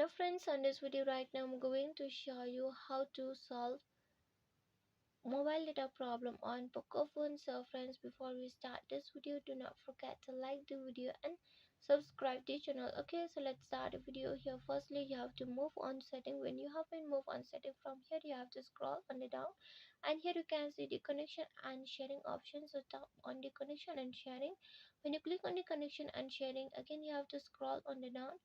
Hello friends, on this video right now I'm going to show you how to solve mobile data problem on POCO phone. So friends, before we start this video, do not forget to like the video and subscribe the channel. Okay, so let's start the video here. Firstly, you have to move on setting. When you have been moved on setting, from here you have to scroll on the down, and here you can see the connection and sharing options. So tap on the connection and sharing. When you click on the connection and sharing, again you have to scroll on the down.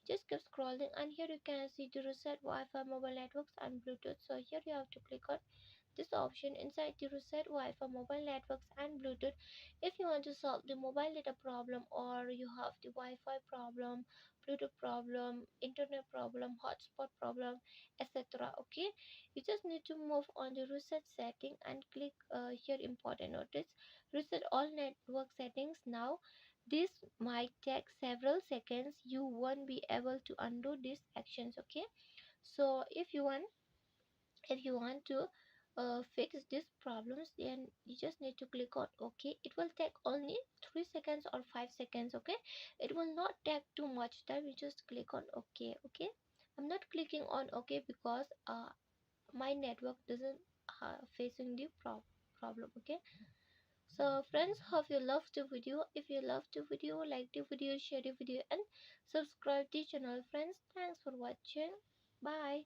Just keep scrolling, and here you can see the reset Wi-Fi mobile networks and Bluetooth. So here you have to click on this option inside the reset Wi-Fi mobile networks and Bluetooth. If you want to solve the mobile data problem, or you have the Wi-Fi problem, Bluetooth problem, internet problem, hotspot problem, etc. Okay, you just need to move on the reset setting and click here important notice reset all network settings. Now this might take several seconds. You won't be able to undo these actions. Okay, so if you want to fix these problems, then you just need to click on OK. It will take only 3 seconds or 5 seconds. Okay, it will not take too much time. You just click on OK. Okay, I'm not clicking on OK because my network doesn't facing the problem. Okay, so friends, hope you loved the video. If you loved the video, like the video, share the video and subscribe the channel. Friends, thanks for watching. Bye.